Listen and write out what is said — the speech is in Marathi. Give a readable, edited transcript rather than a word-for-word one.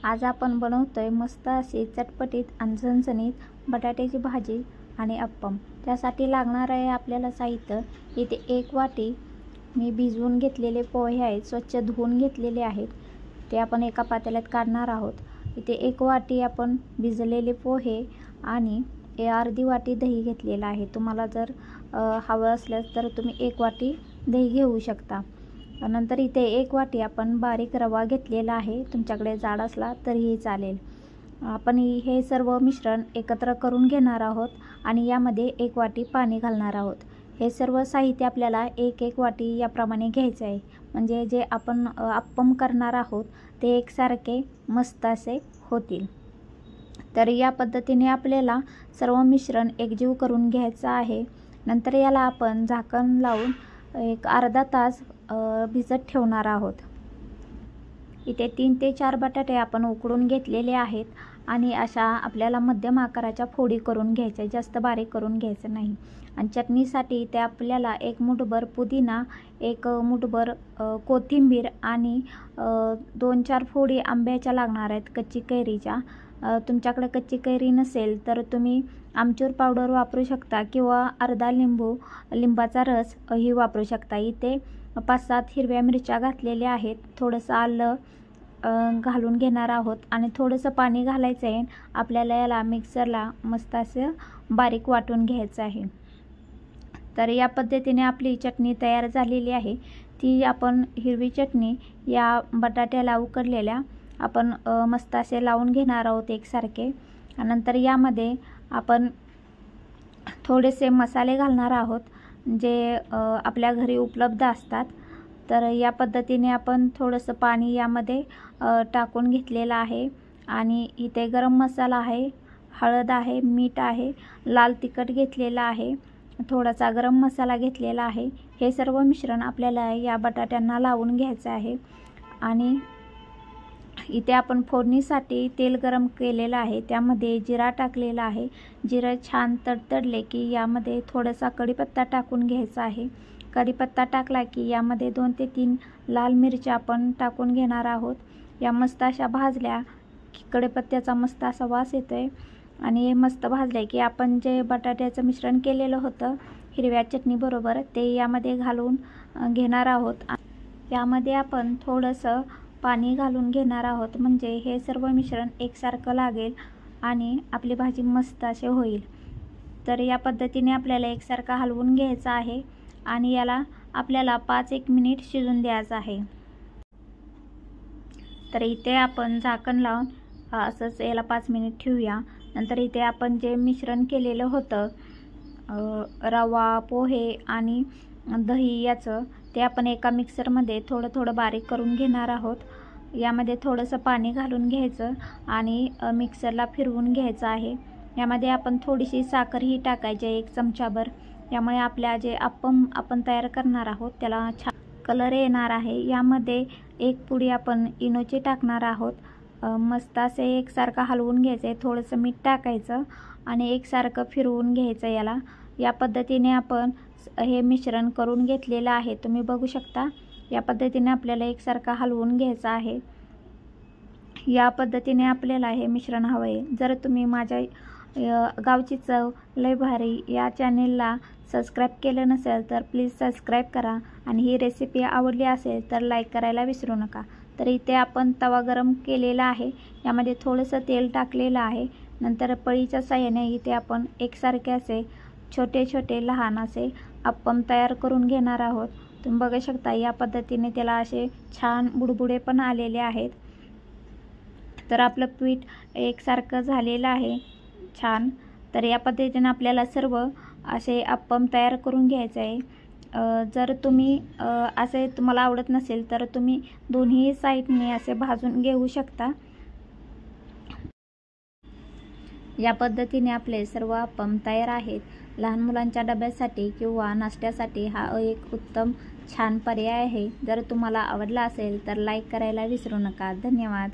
आज आपण बनवतोय मस्त अशी चटपटीत आणि झणझणीत बटाट्याची भाजी आणि अप्पम। त्यासाठी लागणार आहे आपल्याला साहित्य। इथे 1 वाटी मी भिजवून घेतलेले पोहे आहेत, स्वच्छ धुवून घेतलेले आहेत, ते आपण एका पातेल्यात काढणार आहोत। इथे 1 वाटी आपण भिजलेले पोहे आणि अर्धी वाटी दही घेतलेला आहे। तुम्हाला जर हवं असल्यास तर तुम्ही 1 वाटी दही घेऊ शकता। नंतर इथे 1 वाटी आपण बारीक रवा घेतलेला आहे, तुमच्याकडे जाड असला तरीही चालेल। आपण हे सर्व मिश्रण एकत्र करून घेणार आहोत आणि यामध्ये 1 वाटी पाणी घालणार आहोत। हे सर्व साहित्य आपल्याला 1-1 वाटी याप्रमाणे घ्यायचे आहे, म्हणजे जे आपण अप्पम करणार आहोत ते एकसारखे मस्त असे होतील। तर या पद्धतीने आपल्याला सर्व मिश्रण एकजीव करून घ्यायचं आहे। नंतर याला आपण झाकण लावून एक अर्धा तास भिजत ठेवणार आहोत। इथे 3 ते 4 बटाटे आपण उकडून घेतलेले आहेत आणि अशा आपल्याला मध्यम आकाराच्या फोडी करून घ्यायच्या, जास्त बारीक करून घ्यायचं नाही। आणि चटणीसाठी ते आपल्याला 1 मुठभर पुदिना, 1 मुठभर कोथिंबीर आणि 2-4 फोडी आंब्याच्या लागणार आहेत, कच्ची कैरीच्या। तुमच्याकडे कच्ची कैरी नसेल तर तुम्ही आमचूर पावडर वापरू शकता किंवा अर्धा लिंबाचा रस ही वापरू शकता। इथे 5-7 हिरव्या मिरच्या घातलेल्या आहेत, थोडंसं आलं घालून घेणार आहोत आणि थोडंसं पाणी घालायचं आहे। आपल्याला याला मिक्सरला मस्त असं बारीक वाटून घ्यायचं आहे। तर या पद्धतीने आपली चटणी तयार झालेली आहे। ती आपण हिरवी चटणी या बटाट्याला उकडलेल्या आपण मस्त असे लावून घेणार आहोत एकसारखे। नंतर यामध्ये आपण थोडेसे मसाले घालणार आहोत, जे आपल्या घरी उपलब्ध असतात। तर या पद्धतीने आपण थोडंसं पाणी यामध्ये टाकून घेतलेलं आहे आणि इथे गरम मसाला आहे, हळद आहे, मीठ आहे, लाल तिखट घेतलेला आहे, थोडासा गरम मसाला घेतलेला आहे। हे सर्व मिश्रण आपल्याला या बटाट्यांना लावून घ्यायचं आहे। आणि इथे आपण फोडणीसाठी तेल गरम केलेलं आहे, त्यामध्ये जिरा टाकलेला आहे। जिरं छान तडतडले की यामध्ये थोडासा कढीपत्ता टाकून घ्यायचा आहे। कढीपत्ता टाकला की यामध्ये 2 ते 3 लाल मिरच्या आपण टाकून घेणार आहोत। या मस्त अशा भाजल्या की कढीपत्त्याचा मस्त असा वास येतोय आणि हे मस्त भाजले की आपण जे बटाट्याचं मिश्रण केलेलं होतं हिरव्या चटणीबरोबर ते यामध्ये घालून घेणार आहोत। यामध्ये आपण थोडंसं पाणी घालून घेणार आहोत, म्हणजे हे सर्व मिश्रण एकसारखं लागेल आणि आपली भाजी मस्त असे होईल। तर या पद्धतीने आपल्याला एकसारखं हलवून घ्यायचं आहे आणि याला आपल्याला 5-1 मिनिट शिजून द्यायचं आहे। तर इथे आपण झाकण लावून असंच याला 5 मिनिट ठेवूया। नंतर इथे आपण जे मिश्रण केलेलं होतं रवा, पोहे आणि दही याचं, ते आपण एका मिक्सरमध्ये थोडं बारीक करून घेणार आहोत। यामध्ये थोडंसं पाणी घालून घ्यायचं आणि मिक्सरला फिरवून घ्यायचं आहे। यामध्ये आपण थोडीशी साखरही टाकायची आहे, 1 चमचाभर। यामुळे आपल्या जे अप्पम आपण तयार करणार आहोत त्याला छान कलर येणार आहे। यामध्ये 1 पुडी आपण इनोची टाकणार आहोत। मस्त असे एकसारखं हलवून घ्यायचं आहे, थोडंसं मीठ टाकायचं आणि एकसारखं फिरवून घ्यायचं याला। या पद्धतीने आपण हे मिश्रण करून घेतलेलं आहे, तुम्ही बघू शकता। या पद्धतीने आपल्याला एकसारखं हलवून घ्यायचं आहे। या पद्धतीने आपल्याला हे मिश्रण हवं आहे। जर तुम्ही माझ्या गावची चव लय भारी या चॅनेलला सबस्क्राईब केलं नसेल तर प्लीज सबस्क्राईब करा आणि ही रेसिपी आवडली असेल तर लाईक करायला विसरू नका। तर इथे आपण तवा गरम केलेला आहे, यामध्ये थोडंसं तेल टाकलेलं आहे। नंतर पळीच्या साहाय्याने इथे आपण एकसारखे असे छोटे लहान असे अप्पम तयार करून घेणार आहोत। तुम्ही बघू शकता या पद्धतीने त्याला असे छान बुडबुडे पण आलेले आहेत। तर आपलं पीठ एकसारखं झालेलं आहे छान। तर या पद्धतीने आपल्याला सर्व असे अप्पम तयार करून घ्यायचे आहे। जर तुम्ही असे तुम्हाला आवडत नसेल तर तुम्ही दोन्ही साईडने असे भाजून घेऊ शकता। या पद्धतीने आपले सर्व अप्पम तयार आहेत। लहान मुलांच्या डब्यासाठी किंवा नाश्त्यासाठी हा एक उत्तम छान पर्याय आहे। जर तुम्हाला आवडला असेल तर लाईक करायला विसरू नका। धन्यवाद।